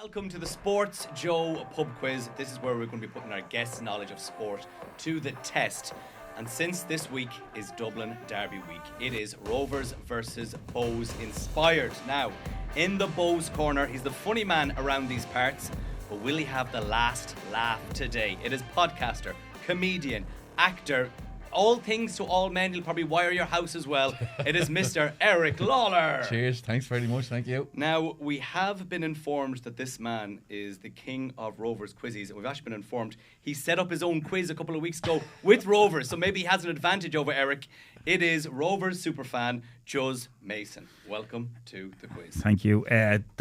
Welcome to the SportsJOE pub quiz. This is where we're going to be putting our guests' knowledge of sport to the test. And since this week is Dublin Derby week, it is Rovers versus Bohs inspired. Now, in the Bohs corner, he's the funny man around these parts, but will he have the last laugh today? It is podcaster, comedian, actor, all things to all men. He'll probably wire your house as well. It is Mr. Eric Lalor. Cheers, thanks very much, thank you. Now, we have been informed that this man is the king of Rovers quizzes, and we've actually been informed he set up his own quiz a couple of weeks ago with Rovers, so maybe he has an advantage over Eric. It is Rovers superfan Juz Mason. Welcome to the quiz. Thank you.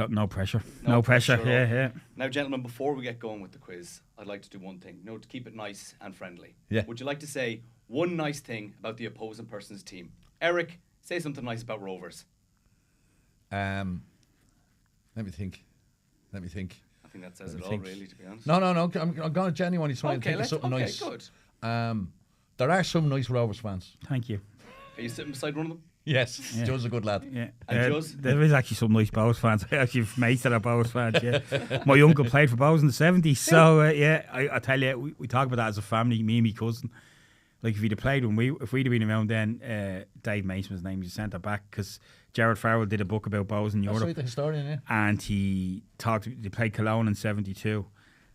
No pressure. No pressure. Yeah. Now, gentlemen, before we get going with the quiz, I'd like to do one thing. To keep it nice and friendly. Yeah. Would you like to say one nice thing about the opposing person's team? Eric, say something nice about Rovers. Let me think. I think that says it all, really, to be honest. No. I'm going to genuinely try and think of something nice. Good. There are some nice Rovers fans. Thank you. Are you sitting beside one of them? Yes, Yeah. Joe's a good lad. Yeah. And Juz? There is actually some nice Bohs fans. I actually have mates that are Bohs fans, yeah. My uncle played for Bohs in the 70s. So, I tell you, we talk about that as a family, me and my cousin. Like, if we'd have played if we'd have been around then, Dave Mason was his name, he centre back, because Gerard Farrell did a book about Bohs in Europe. That's right, the historian, yeah. And they played Cologne in 72,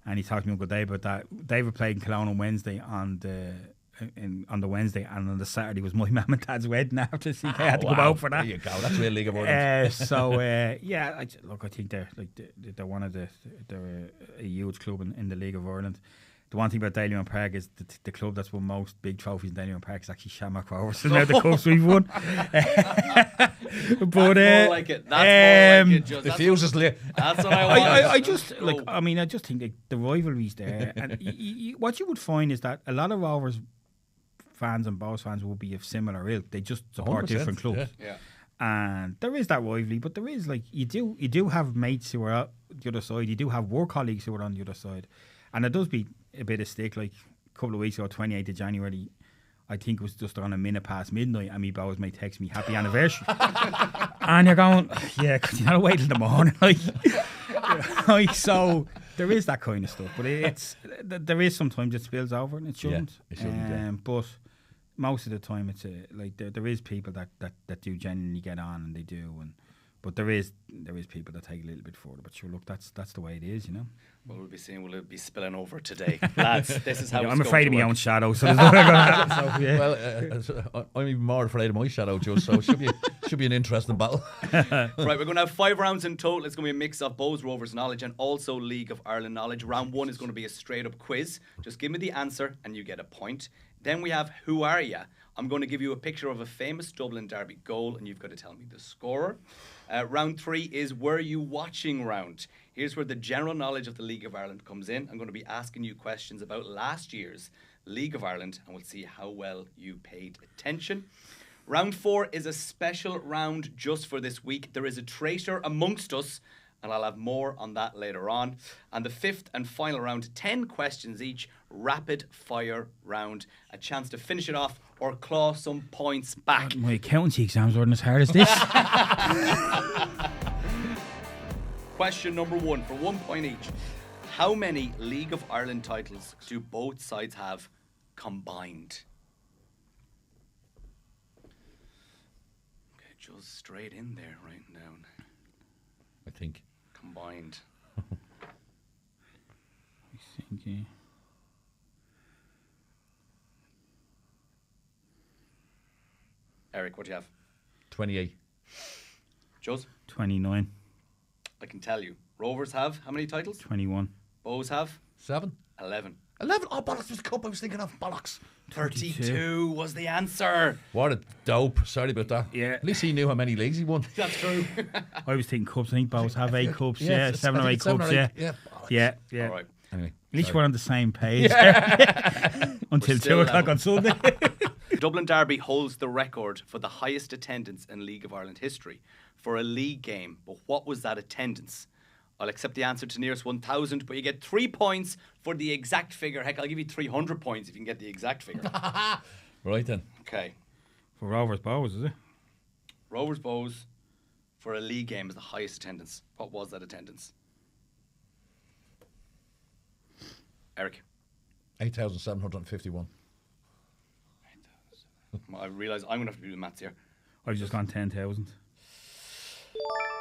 and he talked to me Uncle Dave about that. David played in Cologne on Wednesday, on the Wednesday, and on the Saturday was my mum and dad's wedding after, so they had to come out for that. There you go, that's real League of Ireland. I think they're one of they're a huge club in the League of Ireland. The one thing about Dalymount Park is the club that's won most big trophies in Dalymount Park is actually Shamrock Rovers. So now the cups we've won. That's more like it. That's more like it. Just, The fuse is lit. That's what I want. I just think the rivalry's there, and what you would find is that a lot of Rovers fans and Bohs fans will be of similar ilk. They just support different clubs. Yeah. And there is that rivalry, but there is, like, you do have mates who are out the other side. You do have work colleagues who are on the other side, and there does be a bit of stick. Like a couple of weeks ago, 28th of January, I think it was just on a minute past midnight, and me Bohs mate text me happy anniversary, and you're going, yeah, because you gotta wait till the morning, like so. There is that kind of stuff, but there is sometimes it spills over, and it shouldn't. Yeah, it shouldn't. But most of the time, it's there is people that do genuinely get on, and they do, but there is people that take a little bit further. But sure, look, that's the way it is, you know. Well, we'll be seeing, will it be spilling over today, lads? This is how it's I'm afraid of my work. own shadow, so there's nothing going to happen. So, yeah. Well, I'm even more afraid of my shadow, Joe, so it should be an interesting battle. Right, we're going to have 5 rounds in total. It's going to be a mix of Bohs Rovers knowledge and also League of Ireland knowledge. Round 1 is going to be a straight up quiz. Just give me the answer and you get a point. Then we have Who Are Ya? I'm going to give you a picture of a famous Dublin Derby goal, and you've got to tell me the scorer. Round 3 is Were You Watching round. Here's where the general knowledge of the League of Ireland comes in. I'm going to be asking you questions about last year's League of Ireland, and we'll see how well you paid attention. Round 4 is a special round just for this week. There is a traitor amongst us, and I'll have more on that later on. And the 5th and final round, 10 questions each, rapid fire round. A chance to finish it off or claw some points back. My accountancy exams weren't as hard as this. Question number 1 for 1 point each. How many League of Ireland titles do both sides have combined? Okay, just straight in there, writing down. I think. Combined. Eric, what do you have? 28. Juz? 29. I can tell you. Rovers have how many titles? 21. Bohs have 7. 11. 11. Oh, bollocks, was the cup I was thinking of. Bollocks. 32 was the answer. What a dope. Sorry about that. Yeah. At least he knew how many leagues he won. That's true. I was thinking cups. I think Bohs have 8 cups. Yeah, Yeah, 7 or 8 cups. Yeah. Yeah. Yeah. All right. Anyway. At least sorry. we're on the same page. Until 2 still o'clock level. on Sunday. Dublin Derby holds the record for the highest attendance in League of Ireland history for a league game. But what was that attendance? I'll accept the answer to nearest 1,000, but you get 3 points for the exact figure. Heck, I'll give you 300 points if you can get the exact figure. Right then. Okay. For Rovers Bohs, is it? Rovers Bohs for a league game is the highest attendance. What was that attendance? Eric. 8,751. I realise I'm going to have to do the maths here. I've just gone 10,000.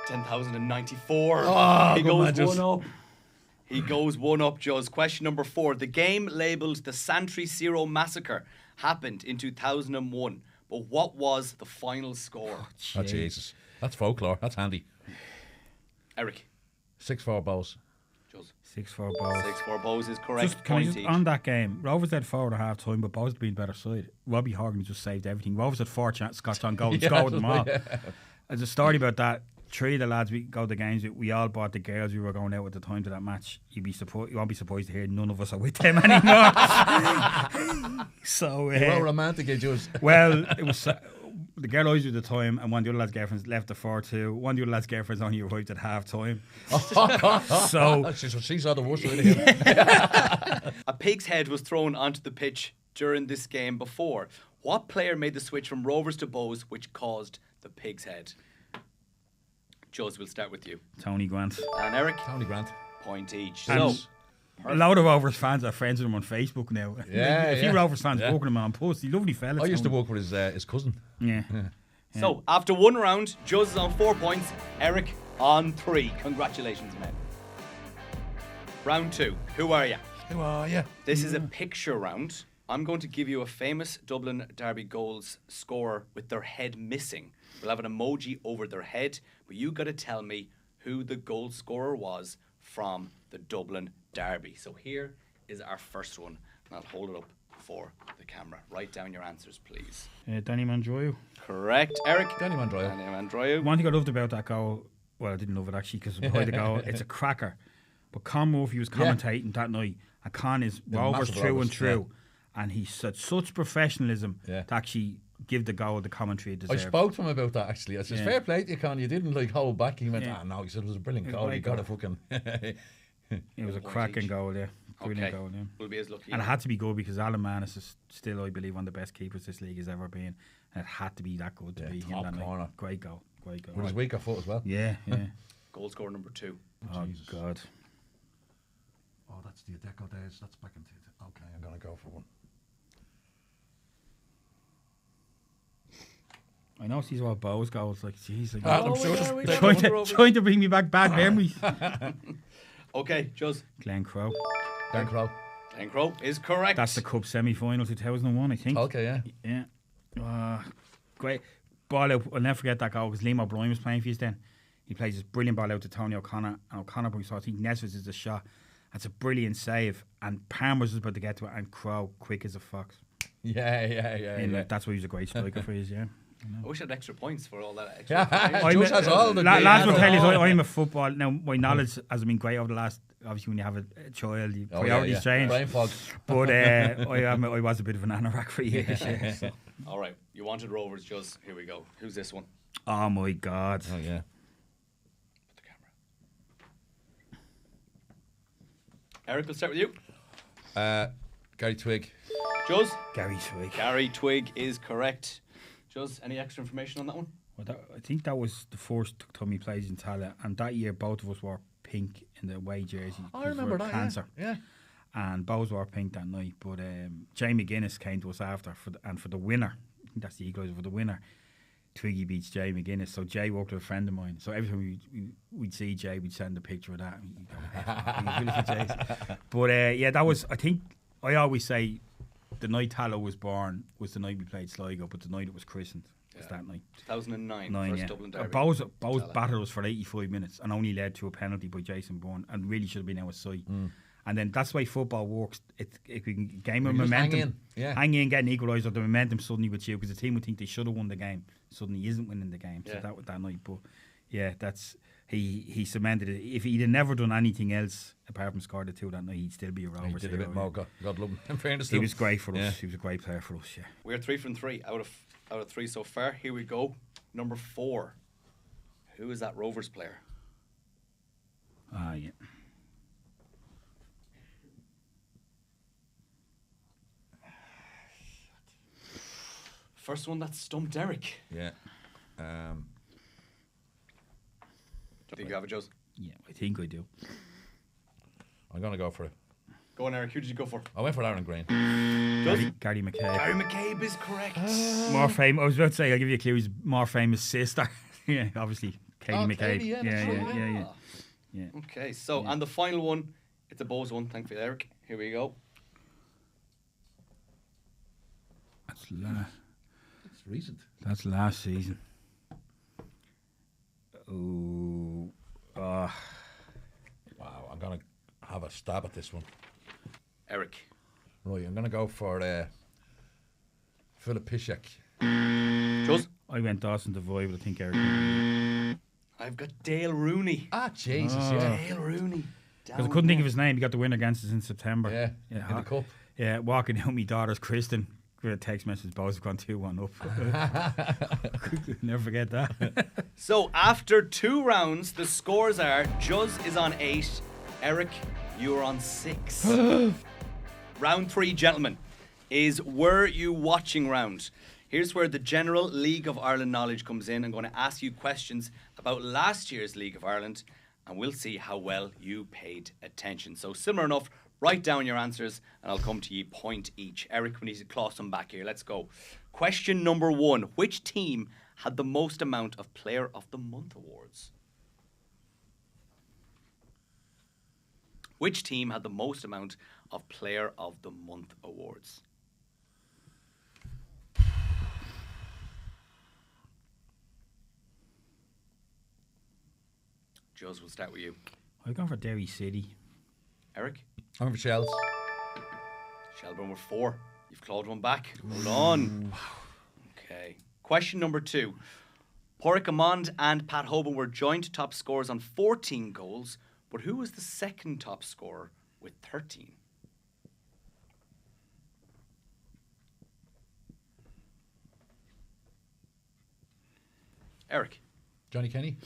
10,094. Oh, he good goes man, Juz. one up. He goes one up, Juz. Question number 4. The game labelled the Santry Zero Massacre happened in 2001. But what was the final score? Oh, Jesus. That's folklore. That's handy. Eric. 6-4 Bohs. Juz. 6-4 Bohs. 6-4 Bohs is correct. Can I Point just, each. on that game, Rovers had 4 at half time, but Bohs had been better side. Robbie Horgan just saved everything. Rovers had 4 Scots on goal and scored them all. There's a story about that. 3 of the lads we go to games with, we all bought the girls we were going out at the time to that match. You won't be surprised to hear none of us are with them anymore. So How romantic it was. well, it was the girl I was with at the time, and one of the other lads' girlfriends left the 4-2. One of the other lads' girlfriends only arrived at half time. So she saw the worst of it. A pig's head was thrown onto the pitch during this game before. What player made the switch from Rovers to Bohs which caused the pig's head? Juz, we'll start with you. Tony Grant. And Eric? Tony Grant. Point each. And So, a lot of Rovers fans are friends with him on Facebook now. Yeah, a few yeah. Rovers fans Yeah. working him on posts. He's a lovely fella. I used to Tony. work with his cousin. Yeah. so after one round, Juz is on 4 points, Eric on 3. Congratulations, men. Round 2. Who are you? Who are you? This is a picture round. I'm going to give you a famous Dublin Derby goals scorer with their head missing. We'll have an emoji over their head, but you got to tell me who the goal scorer was from the Dublin Derby. So here is our first one, and I'll hold it up for the camera. Write down your answers, please. Danny Mandroyu. Correct, Eric. Danny Mandroyu. Danny Mandroyu. One thing I loved about that goal, well, I didn't love it actually because behind the goal, it's a cracker. But Con Murphy was commentating that night, and Con is Rovers massive through and Rovers, through, and he said such professionalism to actually give the goal the commentary it I deserved. spoke to him about that actually. I said, fair play to you, Con. You didn't like hold back. He went, Yeah. no. He said it was a brilliant It was a goal. great You got to goal. fucking. It was a Point cracking each. goal, yeah. Brilliant Okay. goal, yeah. We'll be as lucky. And it had to be good because Alan Manis is still, I believe, one of the best keepers this league has ever been. And it had to be that good to beat him top that night. corner. Great goal, great goal. With his weaker foot as well. Yeah, yeah. Goal scorer number 2. Oh, Jesus. God. Oh, that's the Adeco days. That's back in. Okay, I'm gonna go for one. I know these are all Bohs goals. Like, jeez. Like, I'm sure yeah, we trying, got trying to bring me back bad memories. Okay, Juz. Glenn Crowe. Dan Crow. Glenn Crowe is correct. That's the Cup semi-final 2001, I think. Okay, yeah. Yeah. Great. Ball out. I'll never forget that goal because Liam O'Brien was playing for us then. He plays this brilliant ball out to Tony O'Connor. And O'Connor brings, so I think Nesbitt is the shot. That's a brilliant save. And Palmer's just about to get to it. And Crowe, quick as a fox. Yeah. And that's why he was a great striker for us, yeah. I wish I had extra points for all that extra. Yeah, Juz has all the great lads will tell you, answers. I'm a football. Now, my knowledge has been great over the last. Obviously, when you have a child, your priorities change. Brain fog. But I was a bit of an anorak for years. Yeah, so. All right, you wanted Rovers, Juz. Here we go. Who's this one? Oh my God! Oh yeah. Put the camera. Eric, we'll start with you. Gary Twigg. Juz. Gary Twigg. Gary Twigg is correct. Juz, any extra information on that one? Well, I think that was the first time he played in Tala, and that year both of us wore pink in the away jersey. I remember that. Cancer. Yeah. And Bohs wore pink that night. But Jay McGuinness came to us after, for the winner. I think that's the equaliser for the winner. Twiggy beats Jay McGuinness. So Jay worked with a friend of mine. So every time we'd see Jay, we'd send a picture of that. But yeah, that was. I think I always say the night Tala was born was the night we played Sligo, but the night it was christened was that night. 2009, first yeah. Dublin Derby. Bohs battered us for 85 minutes and only led to a penalty by Jason Bourne and really should have been our side. And then that's the way football works. It can game of You just momentum. hang in, yeah. Hang in, get an equaliser, the momentum suddenly with you because the team would think they should have won the game. Suddenly isn't winning the game. Yeah. So that night. But yeah, that's he cemented it. If he'd have never done anything else apart from score the 2 that night, he'd still be a He Rovers did a hero, bit more. God love him. In fairness to He him. was great for us. Yeah. He was a great player for us, yeah. We're 3 from 3 out of 3 so far. Here we go. Number 4. Who is that Rovers player? Yeah. First one that stumped Eric. Yeah. Do you think you have it, Juz? Yeah, I think I do. I'm gonna go for it. Go on, Eric. Who did you go for? I went for Aaron Green. Gary McCabe. Gary McCabe is correct. More famous. I was about to say, I'll give you a clue. He's more famous sister. Yeah, obviously, Katie McCabe. Katie, yeah, that's right. Yeah. Okay, so, and the final one, it's a Bohs one, thankfully, Eric. Here we go. That's recent. That's last season. Oh. Wow, I'm going to have a stab at this one. Eric. Right, I'm going to go for Philip Piszczek. Juz? I went Dawson Devoy, but I think Eric. I've got Dale Rooney. Jesus, yeah. Dale Rooney. Because I couldn't think of his name. He got the win against us in September. Yeah, in the cup. Yeah, walking out my daughter's Kristen. With a text message, Bohs have gone 2-1 up. Never forget that. So after 2 rounds, the scores are Juz is on 8, Eric, you're on 6. Round 3, gentlemen, is Were You Watching round. Here's where the general League of Ireland knowledge comes in. I'm going to ask you questions about last year's League of Ireland, and we'll see how well you paid attention. So similar enough, write down your answers, and I'll come to you point each. Eric, we need to claw some back here. Let's go. Question number 1. Which team had the most amount of Player of the Month awards? Which team had the most amount of Player of the Month awards? Juz, we'll start with you. I've gone for Derry City. Eric? I'm for Shells. Shelburne were 4. You've clawed one back. Hold on. Okay. Question number 2. Pádraig Amond and Pat Hoban were joint top scorers on 14 goals, but who was the second top scorer with 13? Eric? Johnny Kenny.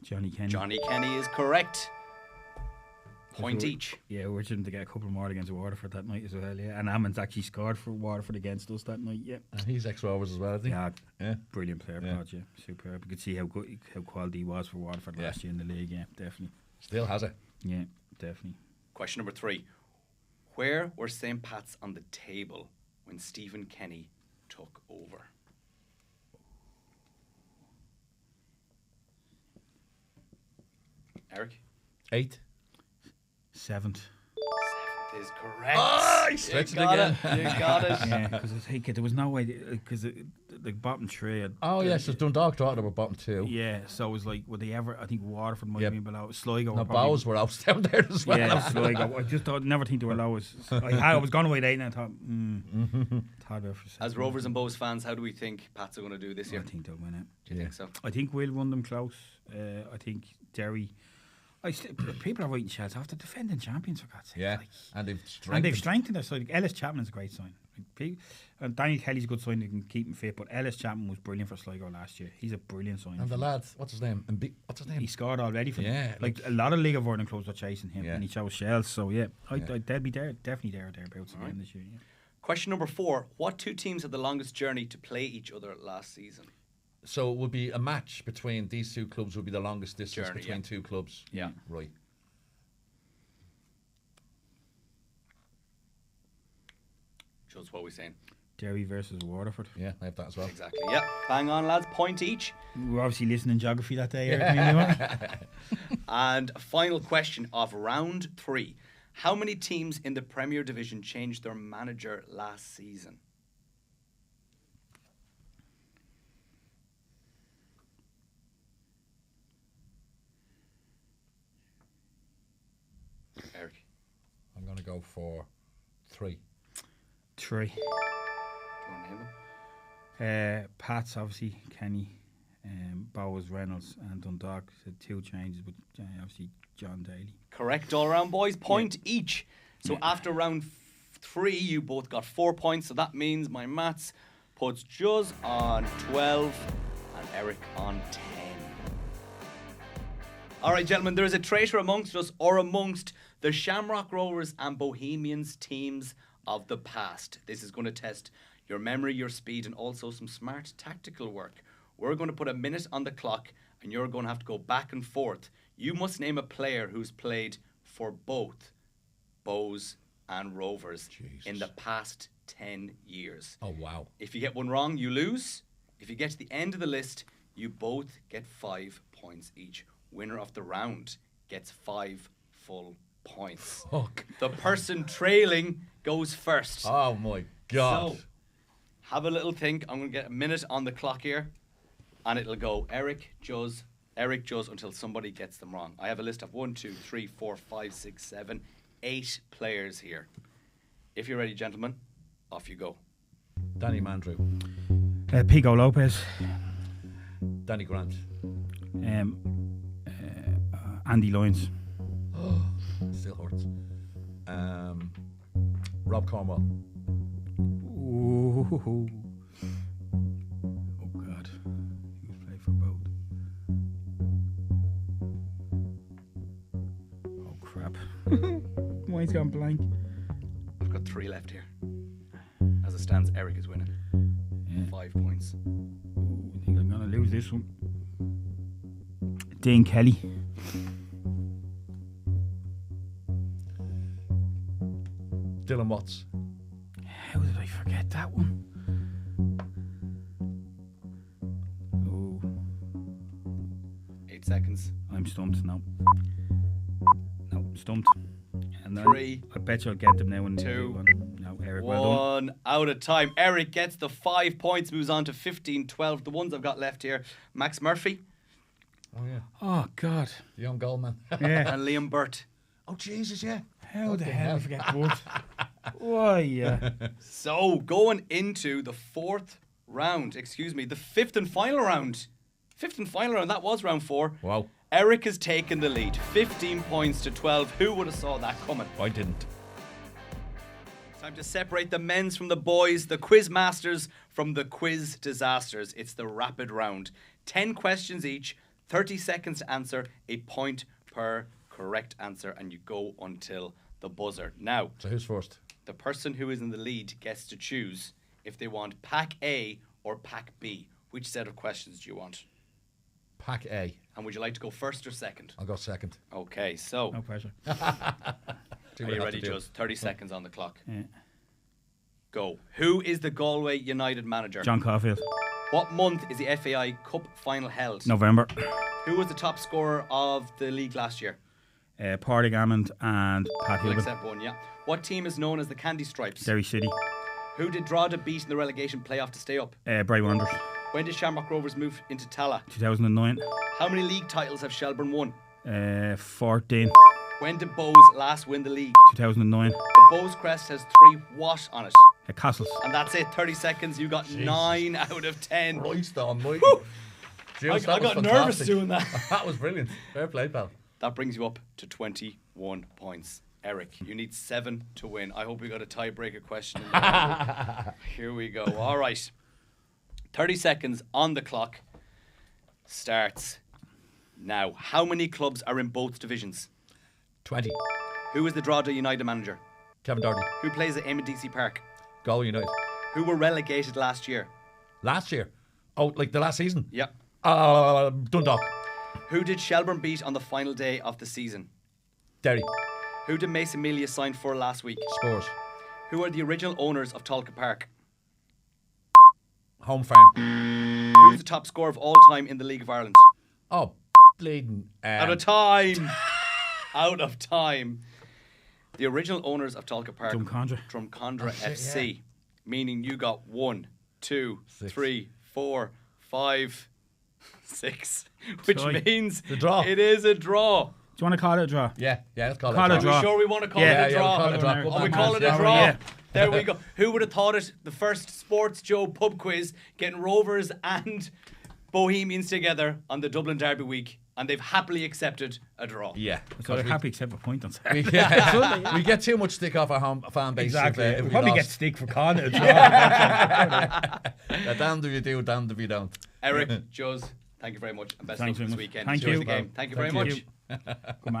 Johnny Kenny. Johnny Kenny is correct. Point each. Yeah, we're trying to get a couple more against Waterford that night as well, yeah. And Amon's actually scored for Waterford against us that night, yeah. And he's ex-Rovers as well, I think. Yeah. Brilliant player, yeah. Superb. You could see how quality he was for Waterford last year in the league, yeah, definitely. Still has it. Yeah, definitely. Question number 3. Where were St. Pat's on the table when Stephen Kenny took over? Eric? 8th. 7th. 7th is correct. Oh, he stretched it again. You got it. Yeah, because I think there was no way, because the bottom 3 had... Oh, yes, so Dundalk thought they were bottom 2. Yeah, so it was like, would they ever... I think Waterford might have been below. Sligo No, Bohs were out down there as well. Yeah, Sligo. I just never think they were low. I was going away 8 and I thought, it's hard for As Rovers and Bohs fans, how do we think Pats are going to do this year? I think they'll win it. Do you think so? I think we'll run them close. I think Derry... people are writing Shells off the defending champions, for God's sake. Yeah, like, and they've strengthened their side. Ellis Chapman is a great sign. And Daniel Kelly's a good sign. They can keep him fit. But Ellis Chapman was brilliant for Sligo last year. He's a brilliant sign. And the lad, what's his name? He scored already for them. Yeah, like a lot of League of Ireland clubs are chasing him, and he chose Shells. So they'll be there, definitely thereabouts again this year. Yeah. Question number 4. What 2 teams had the longest journey to play each other last season? So it would be a match between these 2 clubs would be the longest distance Journey, between 2 clubs. Yeah. Right. Just what we're saying. Derry versus Waterford. Yeah, I have that as well. Exactly. Yeah. Bang on, lads. Point each. We were obviously listening geography that day. And final question of round 3. How many teams in the Premier Division changed their manager last season? Eric? I'm going to go for 3. 3. Do you want to name them? Pats, obviously, Kenny, Bohs, Reynolds, and Dundalk. So 2 changes, but obviously John Daly. Correct all around, boys. Point each. So after round 3, you both got 4 points. So that means my maths puts Juz on 12 and Eric on 10. All right, gentlemen, there is a traitor amongst us or amongst the Shamrock Rovers and Bohemians teams of the past. This is going to test your memory, your speed, and also some smart tactical work. We're going to put a minute on the clock, and you're going to have to go back and forth. You must name a player who's played for both Bohs and Rovers in the past 10 years. Oh, wow. If you get one wrong, you lose. If you get to the end of the list, you both get 5 points each. Winner of the round gets 5 full points. Fuck. The person trailing goes first. Oh, my God. So, have a little think. I'm going to get a minute on the clock here. And it'll go Eric, Juz, until somebody gets them wrong. I have a list of 1, 2, 3, 4, 5, 6, 7, 8 players here. If you're ready, gentlemen, off you go. Danny Mandrew. Pico Lopez. Danny Grant. Andy Lyons. Still hurts. Rob Cornwall. Ooh. Oh, God. He played for both. Oh, crap. Mine's gone blank. I've got 3 left here. As it stands, Eric is winning. 5 points. Ooh, I think I'm going to lose this one. Dane Kelly. Dylan Watts. How did I forget that one? Oh, 8 seconds. I'm stumped now. No, stumped. And then 3. I bet you'll get them now. 2. No, Eric, well done. 1 out of time. Eric gets the 5 points, moves on to 15-12. The ones I've got left here, Max Murphy Oh, yeah. Oh, God. The young goalman. Yeah. and Liam Burt. Oh, Jesus, yeah. How the hell did I forget Wood? Why, yeah. So, going into the 5th round, the 5th and final round. 5th and final round, that was round 4. Wow. Eric has taken the lead, 15 points to 12. Who would have saw that coming? I didn't. Time to separate the men's from the boys, the quiz masters from the quiz disasters. It's the rapid round. 10 questions each, 30 seconds to answer, a point per correct answer, and you go until the buzzer. Now, So who's first? the person who is in the lead gets to choose if they want pack A or pack B. Which set of questions do you want? Pack A. And would you like to go first or second? I'll go second. Okay, so No pressure. See are what I you have ready, to do. Juz? 30 seconds on the clock. Yeah. Go. Who is the Galway United manager? John Caulfield. What month is the FAI Cup final held? November. Who was the top scorer of the league last year? Pádraig Hammond and Pat We'll Hilbert. accept one, yeah. What team is known as the Candy Stripes? Derry City. Who did Drogheda beat in the relegation playoff to stay up? Bray Wanderers. When did Shamrock Rovers move into Tala? 2009. How many league titles have Shelburne won? 14. When did Bohs last win the league? 2009. The Bohs crest has 3 what on it? Castles. And that's it, 30 seconds. You got 9 out of 10. Christ almighty. I got nervous doing that. That was brilliant. Fair play, pal. That brings you up to 21 points. Eric, you need 7 to win. I hope we got a tiebreaker question. In there. Here we go. All right. 30 seconds on the clock starts now. How many clubs are in both divisions? 20. Who is the Drogheda United manager? Kevin Doherty. Who plays at DC Park? Galway United. Who were relegated last year? Last year? Oh, like the last season? Yeah. Dundalk. Who did Shelburne beat on the final day of the season? Derry. Who did Mason Melia sign for last week? Spurs. Who are the original owners of Tolka Park? Home Farm. Who's the top scorer of all time in the League of Ireland? Oh, bleeding. Out of time. Out of time. The original owners of Tolka Park. Drumcondra FC. Meaning you got 1, 2, 3, 4, 5, 6. Which means The draw. it is a draw. Do you want to call it a draw? Yeah, let's call Call it a a draw. Are we sure we want to call Yeah, it a yeah, draw? we'll call it a draw. Oh, Oh, we Good call man. it a draw. Yeah. There we go. Who would have thought it? The first Sports Joe pub quiz getting Rovers and Bohemians together on the Dublin Derby week, and they've happily accepted a draw. Yeah. So they're happy except for point on We, Saturday. we get too much stick off our home fan base. Exactly. If We'll we probably get lost. stick for calling it a draw. Damned if you do, damned if you don't. Eric, Juz, thank you very much, and best of luck Thanks very this much. weekend. Thank Enjoy you. the game. Thank you very Thank much. you. Come on.